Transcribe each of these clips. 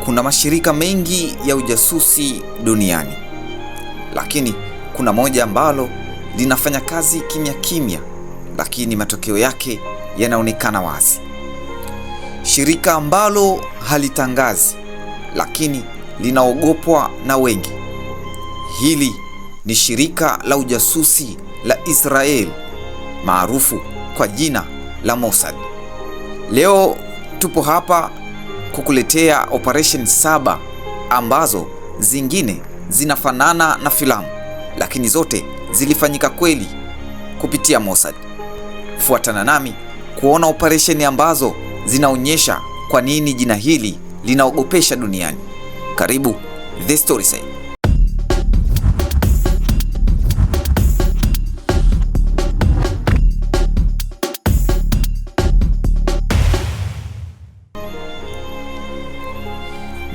Kuna mashirika mengi ya ujasusi duniani, lakini kuna moja ambalo linafanya kazi kimya kimya, lakini matokeo yake yanaonekana wazi. Shirika ambalo halitangazi, lakini linaogopwa na wengi. Hili ni shirika la ujasusi la Israel, maarufu kwa jina la Mossad. Leo tupo hapa kukuletea operation 7 ambazo zingine zinafanana na filamu, lakini zote zilifanyika kweli kupitia Mossad. Fuatana nami kuona operation ambazo zinaonyesha kwa nini jina hili linaogopesha duniani. Karibu The Storyside.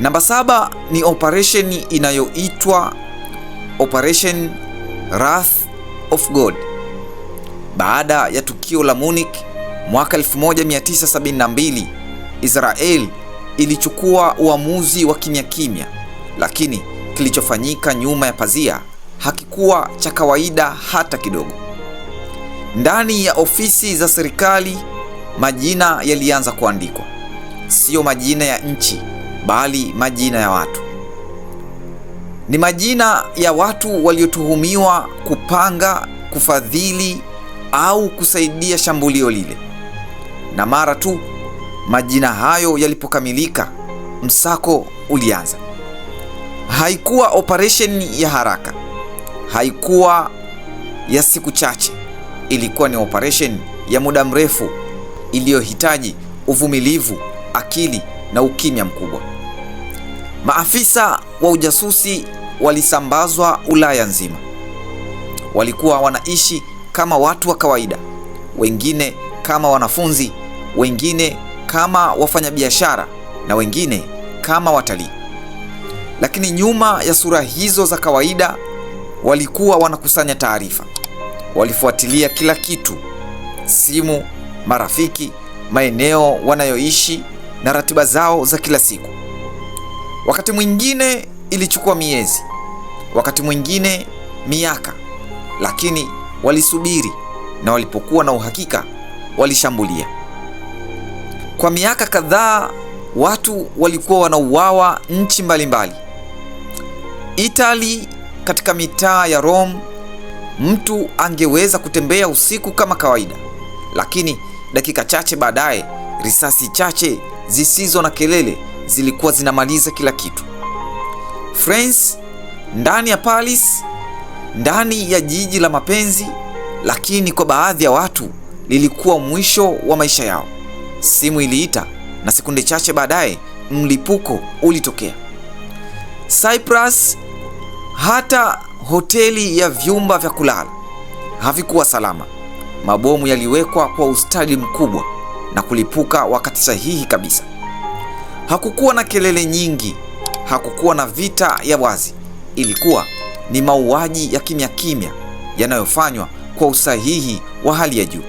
Namba 7 ni operation inayoitwa Operation Wrath of God. Baada ya tukio la Munich mwaka 1972, Israel ilichukua uamuzi wa kimya kimya, lakini kilichofanyika nyuma ya pazia hakikuwa cha kawaida hata kidogo. Ndani ya ofisi za serikali, majina yalianza kuandikwa. Sio majina ya nchi, bali majina ya watu. Ni majina ya watu waliotuhumiwa kupanga, kufadhili au kusaidia shambulio lile. Na mara tu majina hayo yalipokamilika, msako ulianza. Haikuwa operation ya haraka, haikuwa ya siku chache. Ilikuwa ni operation ya muda mrefu iliyohitaji uvumilivu, akili na ukimya mkubwa. Maafisa wa ujasusi walisambazwa Ulaya nzima. Walikuwa wanaishi kama watu wa kawaida, wengine kama wanafunzi, wengine kama wafanyabiashara na wengine kama watalii. Lakini nyuma ya sura hizo za kawaida walikuwa wanakusanya taarifa. Walifuatilia kila kitu: simu, marafiki, maeneo wanayoishi na ratiba zao za kila siku. Wakati mwingine ilichukua miezi, wakati mwingine miaka, lakini walisubiri, na walipokuwa na uhakika walishambulia. Kwa miaka kadhaa watu walikuwa wanauawa nchi mbalimbali. Italy, katika mitaa ya Rome, mtu angeweza kutembea usiku kama kawaida, lakini dakika chache baadaye risasi chache zisizo na kelele zilikuwa zinamaliza kila kitu. France, ndani ya Paris, ndani ya jiji la mapenzi, lakini kwa baadhi ya watu lilikuwa mwisho wa maisha yao. Simu iliita na sekunde chache baadaye mlipuko ulitokea. Cyprus, hata hoteli ya vyumba vya kulala havikuwa salama. Mabomu yaliwekwa kwa ustadi mkubwa na kulipuka wakati sahihi kabisa. Hakukuwa na kelele nyingi, hakukuwa na vita ya wazi. Ilikuwa ni mauaji ya kimya kimya yanayofanywa kwa usahihi wa hali ya juu.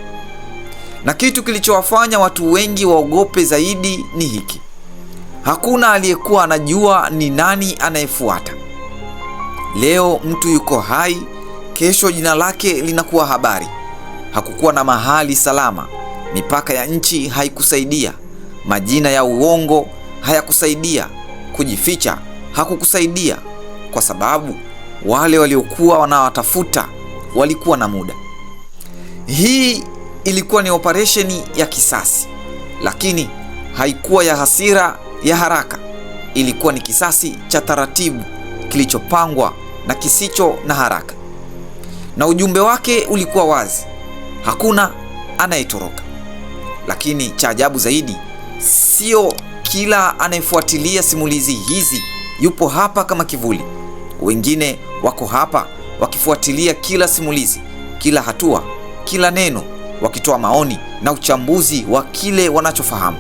Na kitu kilichowafanya watu wengi waogope zaidi ni hiki: hakuna aliyekuwa anajua ni nani anayefuata. Leo mtu yuko hai, kesho jina lake linakuwa habari. Hakukuwa na mahali salama. Mipaka ya nchi haikusaidia. Majina ya uongo hayakusaidia. Kujificha hakukusaidia, kwa sababu wale waliokuwa wanawatafuta walikuwa na muda. Hii ilikuwa ni operesheni ya kisasi, lakini haikuwa ya hasira ya haraka. Ilikuwa ni kisasi cha taratibu, kilichopangwa na kisicho na haraka. Na ujumbe wake ulikuwa wazi: hakuna anayetoroka. Lakini cha ajabu zaidi, sio kila anayefuatilia simulizi hizi yupo hapa kama kivuli. Wengine wako hapa wakifuatilia kila simulizi, kila hatua, kila neno, wakitoa maoni na uchambuzi wa kile wanachofahamu.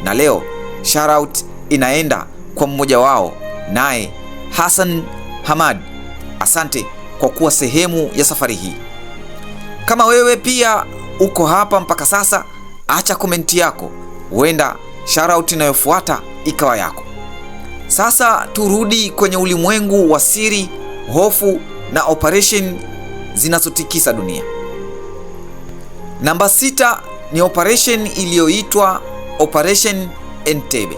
Na leo shout out inaenda kwa mmoja wao, naye Hassan Hamad. Asante kwa kuwa sehemu ya safari hii. Kama wewe pia uko hapa mpaka sasa, acha komenti yako, huenda shoutout inayofuata ikawa yako. Sasa turudi kwenye ulimwengu wa siri, hofu na operation zinazotikisa dunia. Namba 6 ni operation iliyoitwa Operation Entebbe.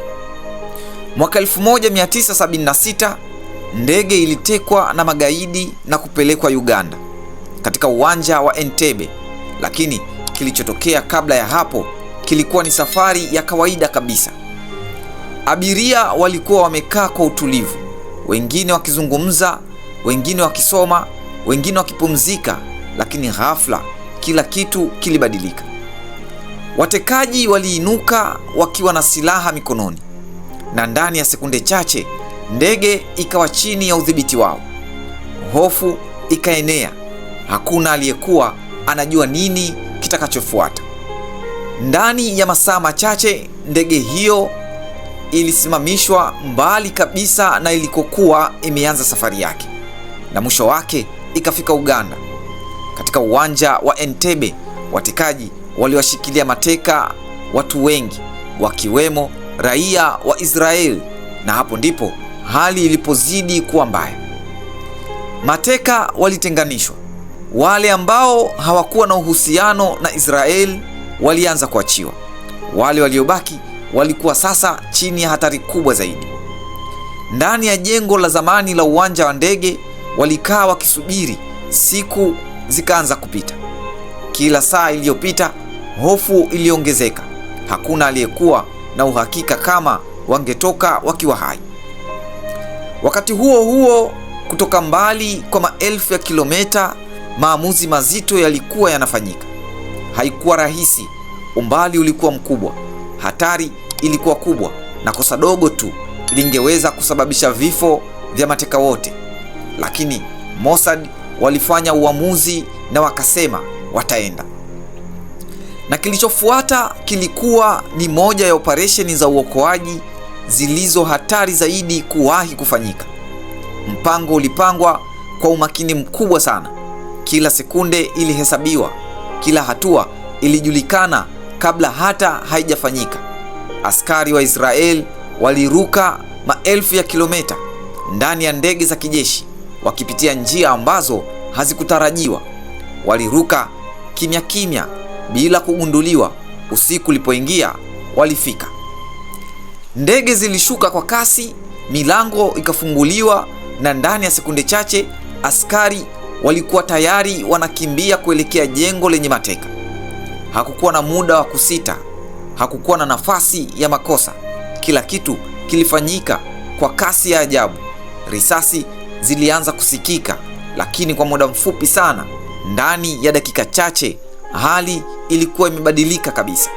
Mwaka 1976 ndege ilitekwa na magaidi na kupelekwa Uganda katika uwanja wa Entebbe, lakini kilichotokea kabla ya hapo kilikuwa ni safari ya kawaida kabisa. Abiria walikuwa wamekaa kwa utulivu, wengine wakizungumza, wengine wakisoma, wengine wakipumzika, lakini ghafla kila kitu kilibadilika. Watekaji waliinuka wakiwa na silaha mikononi, na ndani ya sekunde chache ndege ikawa chini ya udhibiti wao. Hofu ikaenea, hakuna aliyekuwa anajua nini kitakachofuata. Ndani ya masaa machache ndege hiyo ilisimamishwa mbali kabisa na ilikokuwa imeanza safari yake, na mwisho wake ikafika Uganda. Katika uwanja wa Entebbe, watekaji waliwashikilia mateka watu wengi, wakiwemo raia wa Israeli, na hapo ndipo hali ilipozidi kuwa mbaya. Mateka walitenganishwa. Wale ambao hawakuwa na uhusiano na Israeli walianza kuachiwa. Wale waliobaki walikuwa sasa chini ya hatari kubwa zaidi. Ndani ya jengo la zamani la uwanja wa ndege walikaa wakisubiri. Siku zikaanza kupita. Kila saa iliyopita hofu iliongezeka. Hakuna aliyekuwa na uhakika kama wangetoka wakiwa hai. Wakati huo huo, kutoka mbali kwa maelfu ya kilomita, maamuzi mazito yalikuwa yanafanyika. Haikuwa rahisi, umbali ulikuwa mkubwa, hatari ilikuwa kubwa, na kosa dogo tu lingeweza kusababisha vifo vya mateka wote. Lakini Mossad walifanya uamuzi na wakasema wataenda. Na kilichofuata kilikuwa ni moja ya operesheni za uokoaji zilizo hatari zaidi kuwahi kufanyika. Mpango ulipangwa kwa umakini mkubwa sana. Kila sekunde ilihesabiwa, kila hatua ilijulikana kabla hata haijafanyika. Askari wa Israeli waliruka maelfu ya kilomita ndani ya ndege za kijeshi, wakipitia njia ambazo hazikutarajiwa. Waliruka kimya kimya bila kugunduliwa. Usiku ulipoingia, walifika. Ndege zilishuka kwa kasi, milango ikafunguliwa, na ndani ya sekunde chache askari walikuwa tayari wanakimbia kuelekea jengo lenye mateka. Hakukuwa na muda wa kusita, hakukuwa na nafasi ya makosa. Kila kitu kilifanyika kwa kasi ya ajabu. Risasi zilianza kusikika, lakini kwa muda mfupi sana, ndani ya dakika chache, hali ilikuwa imebadilika kabisa.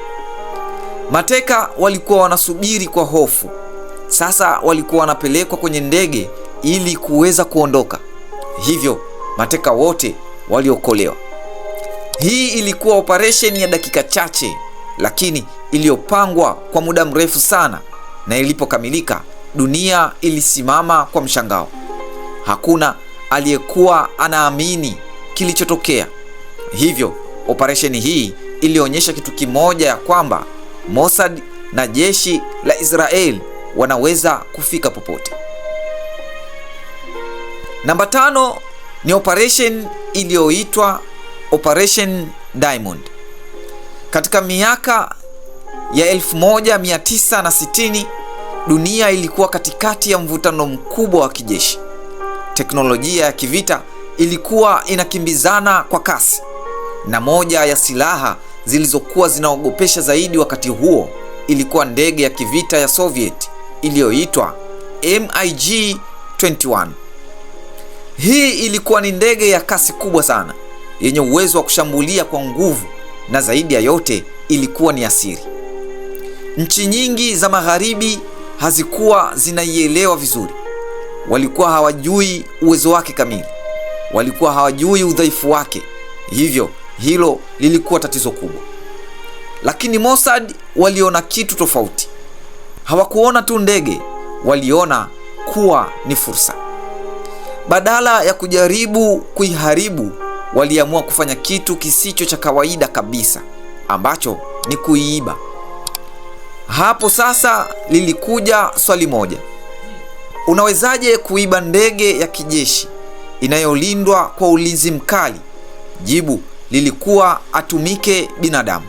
Mateka walikuwa wanasubiri kwa hofu. Sasa walikuwa wanapelekwa kwenye ndege ili kuweza kuondoka. Hivyo mateka wote waliokolewa. Hii ilikuwa operation ya dakika chache, lakini iliyopangwa kwa muda mrefu sana, na ilipokamilika dunia ilisimama kwa mshangao. Hakuna aliyekuwa anaamini kilichotokea. Hivyo operation hii ilionyesha kitu kimoja, ya kwamba Mossad na jeshi la Israeli wanaweza kufika popote. Namba 5 ni operation iliyoitwa Operation Diamond. Katika miaka ya 1960 dunia ilikuwa katikati ya mvutano mkubwa wa kijeshi. Teknolojia ya kivita ilikuwa inakimbizana kwa kasi, na moja ya silaha zilizokuwa zinaogopesha zaidi wakati huo ilikuwa ndege ya kivita ya Soviet iliyoitwa MiG-21. Hii ilikuwa ni ndege ya kasi kubwa sana, yenye uwezo wa kushambulia kwa nguvu, na zaidi ya yote ilikuwa ni asiri. Nchi nyingi za magharibi hazikuwa zinaielewa vizuri. Walikuwa hawajui uwezo wake kamili, walikuwa hawajui udhaifu wake. Hivyo hilo lilikuwa tatizo kubwa. Lakini Mossad waliona kitu tofauti. Hawakuona tu ndege, waliona kuwa ni fursa. Badala ya kujaribu kuiharibu, waliamua kufanya kitu kisicho cha kawaida kabisa, ambacho ni kuiiba. Hapo sasa lilikuja swali moja. Unawezaje kuiba ndege ya kijeshi inayolindwa kwa ulinzi mkali? Jibu lilikuwa atumike binadamu.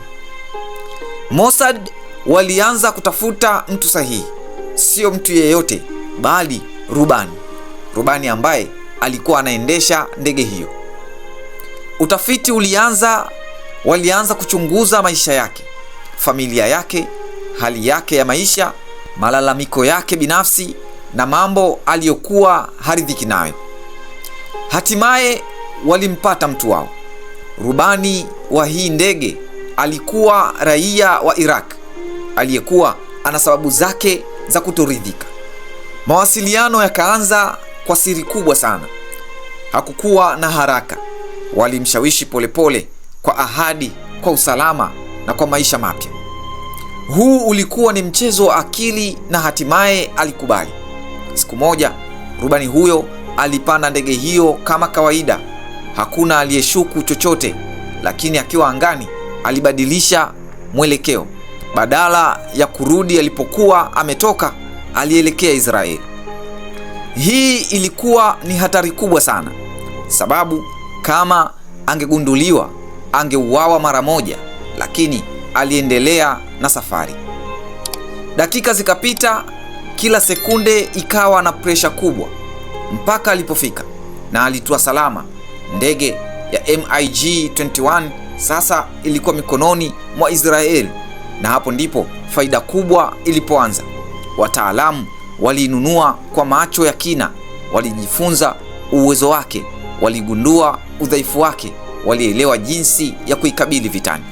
Mossad walianza kutafuta mtu sahihi, sio mtu yeyote, bali rubani ambaye alikuwa anaendesha ndege hiyo. Utafiti walianza kuchunguza maisha yake, familia yake, hali yake ya maisha, malalamiko yake binafsi na mambo aliyokuwa haridhiki nayo. Hatimaye walimpata mtu wao. Rubani wa hii ndege alikuwa raia wa Iraq aliyekuwa ana sababu zake za kutoridhika. Mawasiliano yakaanza kwa siri kubwa sana. Hakukuwa na haraka. Walimshawishi polepole kwa ahadi, kwa usalama na kwa maisha mapya. Huu ulikuwa ni mchezo wa akili na hatimaye alikubali. Siku moja, rubani huyo alipanda ndege hiyo kama kawaida. Hakuna aliyeshuku chochote, lakini akiwa angani alibadilisha mwelekeo. Badala ya kurudi alipokuwa ametoka, alielekea Israeli. Hii ilikuwa ni hatari kubwa sana, sababu kama angegunduliwa angeuawa mara moja, lakini aliendelea na safari. Dakika zikapita, kila sekunde ikawa na presha kubwa, mpaka alipofika na alitua salama. Ndege ya MiG-21 sasa ilikuwa mikononi mwa Israeli, na hapo ndipo faida kubwa ilipoanza. Wataalamu waliinunua kwa macho ya kina, walijifunza uwezo wake, waligundua udhaifu wake, walielewa jinsi ya kuikabili vitani.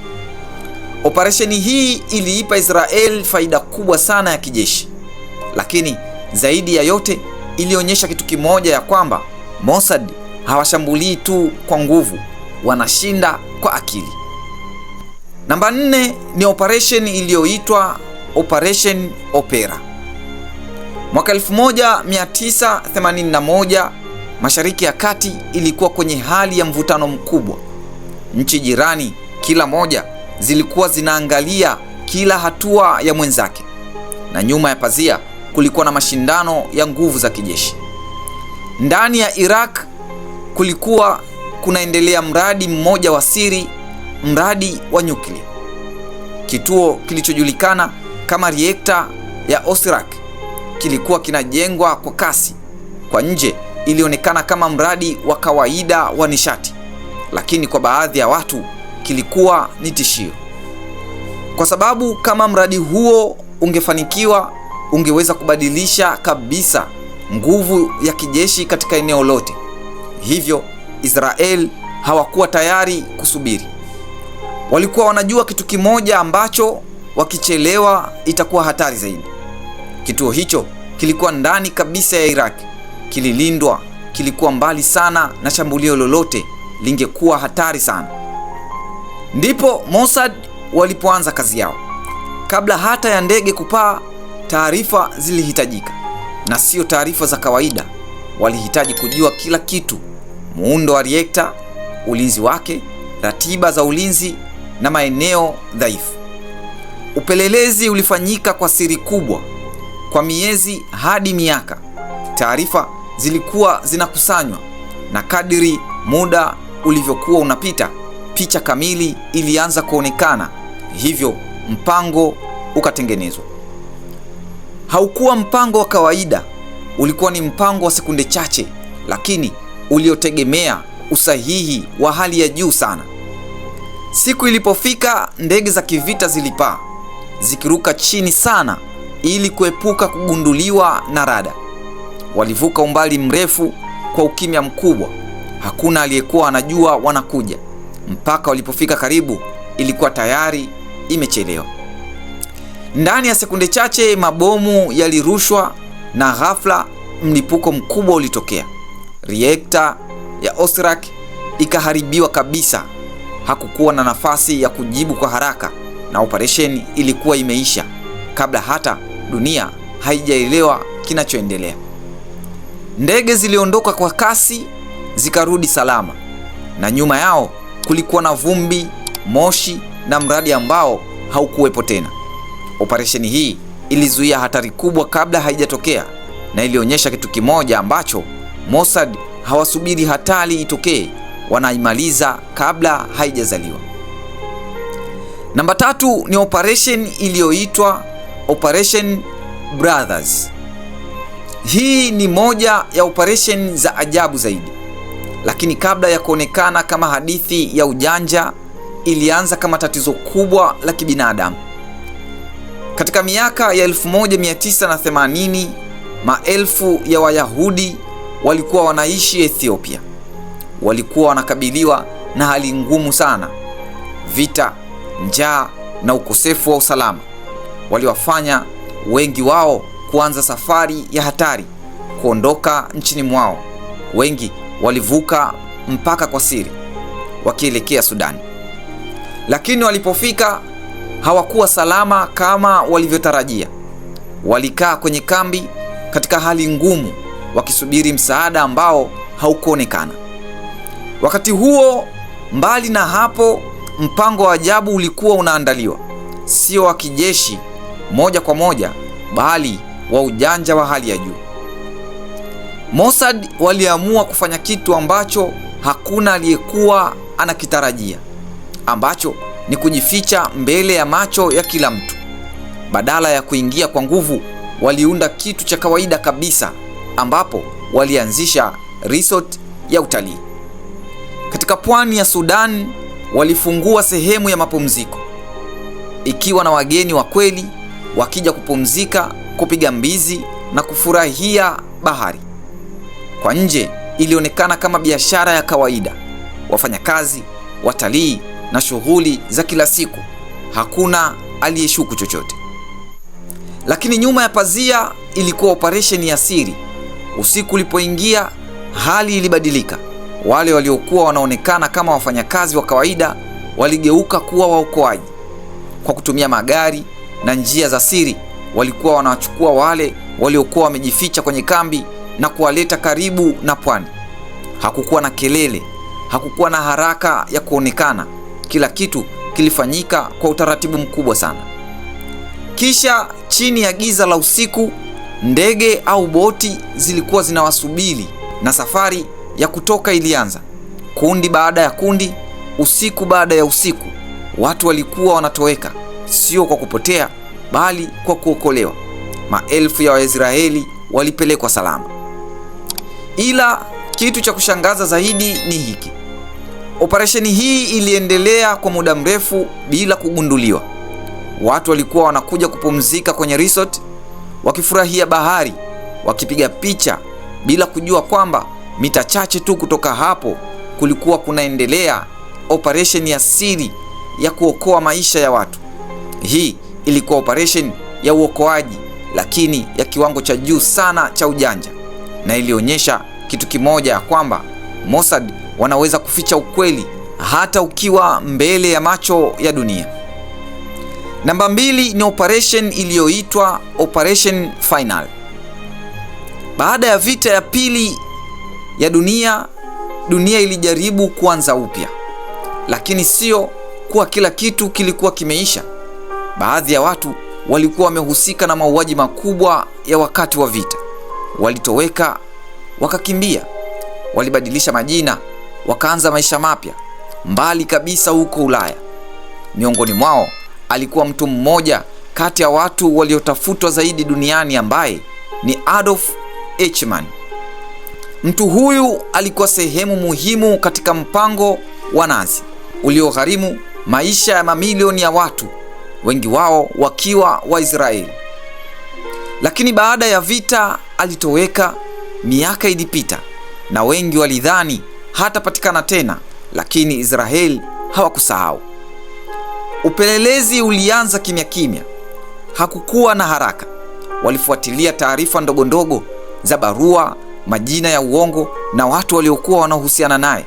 Operesheni hii iliipa Israeli faida kubwa sana ya kijeshi, lakini zaidi ya yote ilionyesha kitu kimoja, ya kwamba Mossad hawashambulii tu kwa nguvu, wanashinda kwa akili. Namba 4 ni operation iliyoitwa Operation Opera. Mwaka 1981 Mashariki ya Kati ilikuwa kwenye hali ya mvutano mkubwa. Nchi jirani kila moja zilikuwa zinaangalia kila hatua ya mwenzake, na nyuma ya pazia kulikuwa na mashindano ya nguvu za kijeshi. Ndani ya Iraq kulikuwa kunaendelea mradi mmoja wa siri, mradi wa nyuklia. Kituo kilichojulikana kama reactor ya Osirak kilikuwa kinajengwa kwa kasi. Kwa nje ilionekana kama mradi wa kawaida wa nishati, lakini kwa baadhi ya watu kilikuwa ni tishio, kwa sababu kama mradi huo ungefanikiwa, ungeweza kubadilisha kabisa nguvu ya kijeshi katika eneo lote. Hivyo Israel hawakuwa tayari kusubiri. Walikuwa wanajua kitu kimoja, ambacho wakichelewa itakuwa hatari zaidi. Kituo hicho kilikuwa ndani kabisa ya Iraq, kililindwa, kilikuwa mbali sana na shambulio lolote lingekuwa hatari sana. Ndipo Mossad walipoanza kazi yao. Kabla hata ya ndege kupaa, taarifa zilihitajika, na sio taarifa za kawaida. Walihitaji kujua kila kitu: muundo wa reactor, ulinzi wake, ratiba za ulinzi na maeneo dhaifu. Upelelezi ulifanyika kwa siri kubwa kwa miezi hadi miaka. Taarifa zilikuwa zinakusanywa, na kadiri muda ulivyokuwa unapita, picha kamili ilianza kuonekana. Hivyo mpango ukatengenezwa. Haukuwa mpango wa kawaida, ulikuwa ni mpango wa sekunde chache, lakini uliotegemea usahihi wa hali ya juu sana. Siku ilipofika, ndege za kivita zilipaa, zikiruka chini sana ili kuepuka kugunduliwa na rada. Walivuka umbali mrefu kwa ukimya mkubwa. Hakuna aliyekuwa anajua wanakuja. Mpaka walipofika karibu, ilikuwa tayari imechelewa. Ndani ya sekunde chache mabomu yalirushwa, na ghafla mlipuko mkubwa ulitokea. Reactor ya Osirak ikaharibiwa kabisa. Hakukuwa na nafasi ya kujibu kwa haraka, na operesheni ilikuwa imeisha kabla hata dunia haijaelewa kinachoendelea. Ndege ziliondoka kwa kasi, zikarudi salama, na nyuma yao kulikuwa na vumbi, moshi na mradi ambao haukuwepo tena. Operesheni hii ilizuia hatari kubwa kabla haijatokea. na ilionyesha kitu kimoja ambacho Mossad hawasubiri hatari itokee, wanaimaliza kabla haijazaliwa. Namba 3 ni operation iliyoitwa Operation Brothers. Hii ni moja ya operation za ajabu zaidi, lakini kabla ya kuonekana kama hadithi ya ujanja, ilianza kama tatizo kubwa la kibinadamu. Katika miaka ya 1980, maelfu ya Wayahudi walikuwa wanaishi Ethiopia. Walikuwa wanakabiliwa na hali ngumu sana. Vita, njaa na ukosefu wa usalama waliwafanya wengi wao kuanza safari ya hatari kuondoka nchini mwao. Wengi walivuka mpaka kwa siri wakielekea Sudani. Lakini walipofika hawakuwa salama kama walivyotarajia. Walikaa kwenye kambi katika hali ngumu wakisubiri msaada ambao haukuonekana. Wakati huo, mbali na hapo, mpango wa ajabu ulikuwa unaandaliwa, sio wa kijeshi moja kwa moja, bali wa ujanja wa hali ya juu. Mossad waliamua kufanya kitu ambacho hakuna aliyekuwa anakitarajia, ambacho ni kujificha mbele ya macho ya kila mtu. Badala ya kuingia kwa nguvu, waliunda kitu cha kawaida kabisa, ambapo walianzisha resort ya utalii katika pwani ya Sudan. Walifungua sehemu ya mapumziko ikiwa na wageni wa kweli wakija kupumzika, kupiga mbizi na kufurahia bahari. Kwa nje ilionekana kama biashara ya kawaida, wafanyakazi, watalii na shughuli za kila siku. Hakuna aliyeshuku chochote. Lakini nyuma ya pazia ilikuwa operation ya siri. Usiku ulipoingia, hali ilibadilika. Wale waliokuwa wanaonekana kama wafanyakazi wa kawaida waligeuka kuwa waokoaji. Kwa kutumia magari na njia za siri, walikuwa wanawachukua wale waliokuwa wamejificha kwenye kambi na kuwaleta karibu na pwani. Hakukuwa na kelele, hakukuwa na haraka ya kuonekana. Kila kitu kilifanyika kwa utaratibu mkubwa sana. Kisha chini ya giza la usiku, ndege au boti zilikuwa zinawasubiri na safari ya kutoka ilianza. Kundi baada ya kundi, usiku baada ya usiku, watu walikuwa wanatoweka, sio kwa kupotea, bali kwa kuokolewa. Maelfu ya Waisraeli walipelekwa salama. Ila kitu cha kushangaza zaidi ni hiki. Operesheni hii iliendelea kwa muda mrefu bila kugunduliwa. Watu walikuwa wanakuja kupumzika kwenye resort, wakifurahia bahari, wakipiga picha, bila kujua kwamba mita chache tu kutoka hapo kulikuwa kunaendelea operation ya siri ya kuokoa maisha ya watu. Hii ilikuwa operation ya uokoaji, lakini ya kiwango cha juu sana cha ujanja, na ilionyesha kitu kimoja, kwamba Mossad wanaweza kuficha ukweli hata ukiwa mbele ya macho ya dunia. Namba 2 ni operation iliyoitwa Operation Final. Baada ya vita ya pili ya dunia ilijaribu kuanza upya, lakini sio kuwa kila kitu kilikuwa kimeisha. Baadhi ya watu walikuwa wamehusika na mauaji makubwa ya wakati wa vita. Walitoweka, wakakimbia, walibadilisha majina, wakaanza maisha mapya mbali kabisa huko Ulaya. Miongoni mwao alikuwa mtu mmoja kati ya watu waliotafutwa zaidi duniani, ambaye ni Adolf Eichmann. Mtu huyu alikuwa sehemu muhimu katika mpango wa Nazi uliogharimu maisha ya mamilioni ya watu, wengi wao wakiwa Waisraeli. Lakini baada ya vita alitoweka. Miaka ilipita na wengi walidhani hatapatikana tena, lakini Israeli hawakusahau. Upelelezi ulianza kimya kimya. Hakukuwa na haraka. Walifuatilia taarifa ndogo ndogo za barua, majina ya uongo na watu waliokuwa wanaohusiana naye.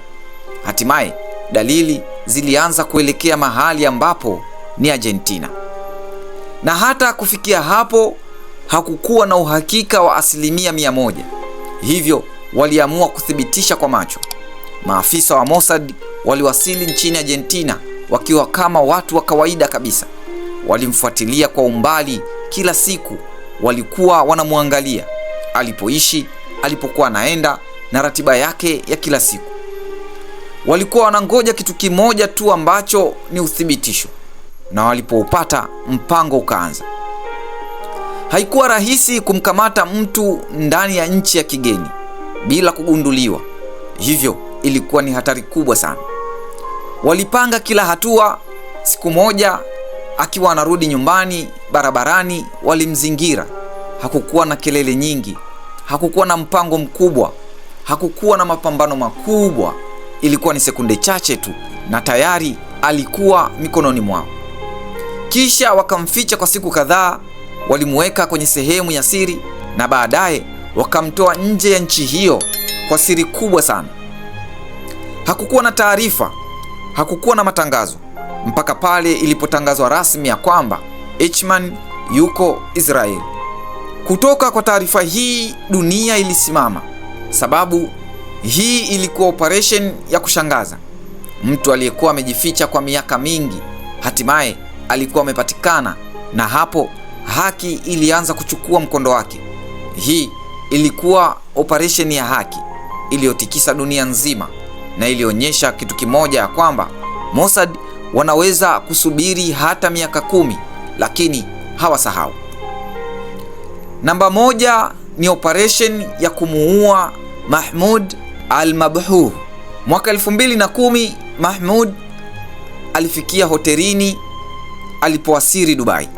Hatimaye dalili zilianza kuelekea mahali ambapo ni Argentina. Na hata kufikia hapo hakukuwa na uhakika wa 100%. Hivyo waliamua kuthibitisha kwa macho. Maafisa wa Mossad waliwasili nchini Argentina wakiwa kama watu wa kawaida kabisa. Walimfuatilia kwa umbali kila siku, walikuwa wanamwangalia, alipoishi, alipokuwa anaenda na ratiba yake ya kila siku. Walikuwa wanangoja kitu kimoja tu ambacho ni uthibitisho, na walipoupata mpango ukaanza. Haikuwa rahisi kumkamata mtu ndani ya nchi ya kigeni bila kugunduliwa, hivyo ilikuwa ni hatari kubwa sana. Walipanga kila hatua. Siku moja akiwa anarudi nyumbani, barabarani walimzingira. Hakukuwa na kelele nyingi, hakukuwa na mpango mkubwa, hakukuwa na mapambano makubwa. Ilikuwa ni sekunde chache tu na tayari alikuwa mikononi mwao. Kisha wakamficha kwa siku kadhaa, walimuweka kwenye sehemu ya siri na baadaye wakamtoa nje ya nchi hiyo kwa siri kubwa sana. Hakukuwa na taarifa, hakukuwa na matangazo, mpaka pale ilipotangazwa rasmi ya kwamba Eichmann yuko Israeli. Kutoka kwa taarifa hii dunia ilisimama, sababu hii ilikuwa operation ya kushangaza. Mtu aliyekuwa amejificha kwa miaka mingi hatimaye alikuwa amepatikana, na hapo haki ilianza kuchukua mkondo wake. Hii ilikuwa operation ya haki iliyotikisa dunia nzima, na ilionyesha kitu kimoja, ya kwamba Mossad wanaweza kusubiri hata miaka 10 lakini hawasahau. Namba 1 ni operation ya kumuua Mahmoud al-Mabhouh. Mwaka 2010 Mahmoud alifikia hotelini alipowasili Dubai,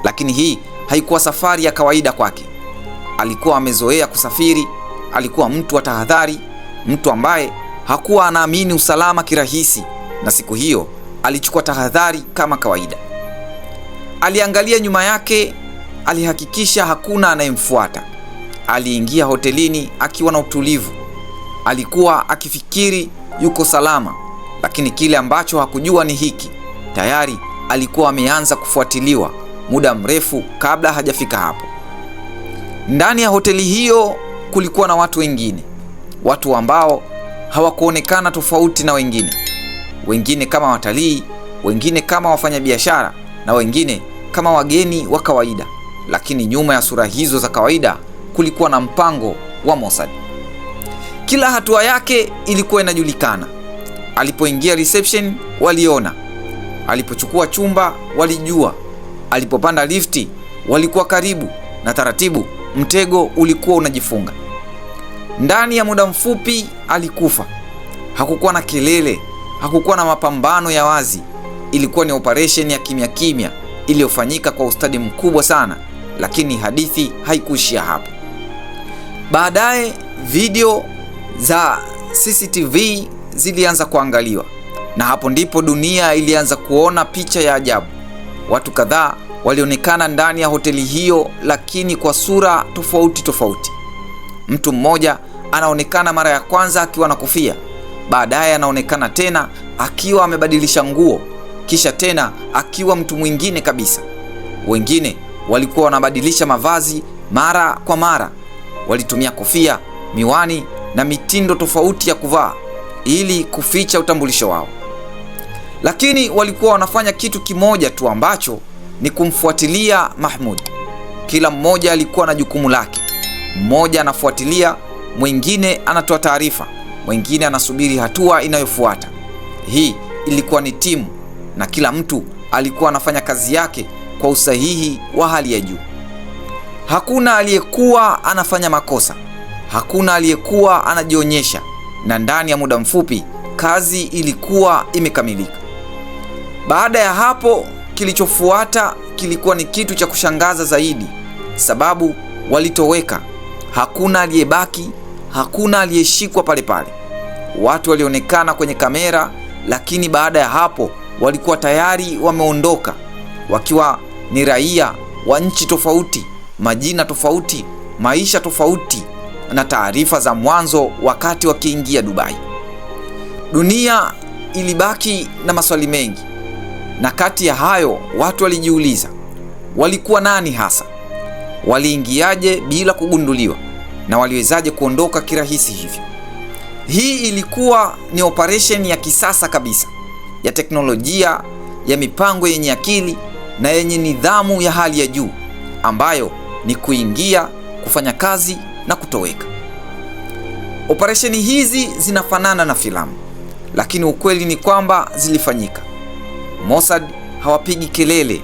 lakini hii haikuwa safari ya kawaida kwake. Alikuwa amezoea kusafiri, alikuwa mtu wa tahadhari, mtu ambaye hakuwa anaamini usalama kirahisi, na siku hiyo alichukua tahadhari kama kawaida. Aliangalia nyuma yake, alihakikisha hakuna anayemfuata. Aliingia hotelini akiwa na utulivu. Alikuwa akifikiri yuko salama, lakini kile ambacho hakujua ni hiki: tayari alikuwa ameanza kufuatiliwa muda mrefu kabla hajafika hapo. Ndani ya hoteli hiyo kulikuwa na watu wengine, watu ambao hawakuonekana tofauti na wengine. Wengine kama watalii, wengine kama wafanyabiashara, na wengine kama wageni wa kawaida. Lakini nyuma ya sura hizo za kawaida kulikuwa na mpango wa Mossad. Kila hatua yake ilikuwa inajulikana. Alipoingia reception waliona, alipochukua chumba walijua, alipopanda lifti walikuwa karibu, na taratibu mtego ulikuwa unajifunga. Ndani ya muda mfupi alikufa. Hakukuwa na kelele, hakukuwa na mapambano ya wazi. Ilikuwa ni operation ya kimya kimya iliyofanyika kwa ustadi mkubwa sana, lakini hadithi haikuishia hapo. Baadaye video za CCTV zilianza kuangaliwa, na hapo ndipo dunia ilianza kuona picha ya ajabu. Watu kadhaa walionekana ndani ya hoteli hiyo, lakini kwa sura tofauti tofauti. Mtu mmoja anaonekana mara ya kwanza akiwa na kofia, baadaye anaonekana tena akiwa amebadilisha nguo, kisha tena akiwa mtu mwingine kabisa. Wengine walikuwa wanabadilisha mavazi mara kwa mara. Walitumia kofia, miwani na mitindo tofauti ya kuvaa ili kuficha utambulisho wao. Lakini walikuwa wanafanya kitu kimoja tu, ambacho ni kumfuatilia Mahmoud. Kila mmoja alikuwa na jukumu lake. Mmoja anafuatilia, mwingine anatoa taarifa, mwingine anasubiri hatua inayofuata. Hii ilikuwa ni timu, na kila mtu alikuwa anafanya kazi yake kwa usahihi wa hali ya juu. Hakuna aliyekuwa anafanya makosa, hakuna aliyekuwa anajionyesha, na ndani ya muda mfupi kazi ilikuwa imekamilika. Baada ya hapo, kilichofuata kilikuwa ni kitu cha kushangaza zaidi, sababu walitoweka. Hakuna aliyebaki, hakuna aliyeshikwa pale pale. Watu walionekana kwenye kamera, lakini baada ya hapo walikuwa tayari wameondoka, wakiwa ni raia wa nchi tofauti, majina tofauti, maisha tofauti, na taarifa za mwanzo wakati wakiingia Dubai. Dunia ilibaki na maswali mengi, na kati ya hayo watu walijiuliza, walikuwa nani hasa? Waliingiaje bila kugunduliwa? Na waliwezaje kuondoka kirahisi hivyo? Hii ilikuwa ni operation ya kisasa kabisa, ya teknolojia, ya mipango yenye akili na yenye nidhamu ya hali ya juu, ambayo ni kuingia, kufanya kazi na kutoweka. Operesheni hizi zinafanana na filamu, lakini ukweli ni kwamba zilifanyika. Mossad hawapigi kelele,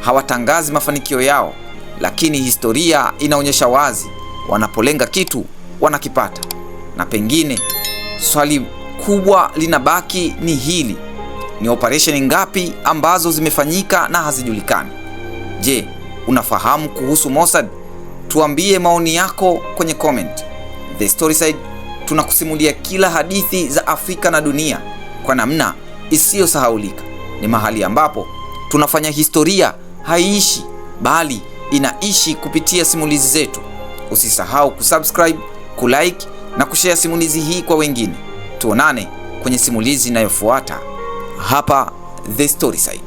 hawatangazi mafanikio yao, lakini historia inaonyesha wazi, wanapolenga kitu wanakipata. Na pengine swali kubwa linabaki ni hili: ni operesheni ngapi ambazo zimefanyika na hazijulikani? Je, unafahamu kuhusu Mossad? Tuambie maoni yako kwenye comment. The Storyside tunakusimulia kila hadithi za Afrika na dunia kwa namna isiyosahaulika. Ni mahali ambapo tunafanya historia haiishi, bali inaishi kupitia simulizi zetu. Usisahau kusubscribe, kulike na kushare simulizi hii kwa wengine. Tuonane kwenye simulizi inayofuata hapa The Storyside.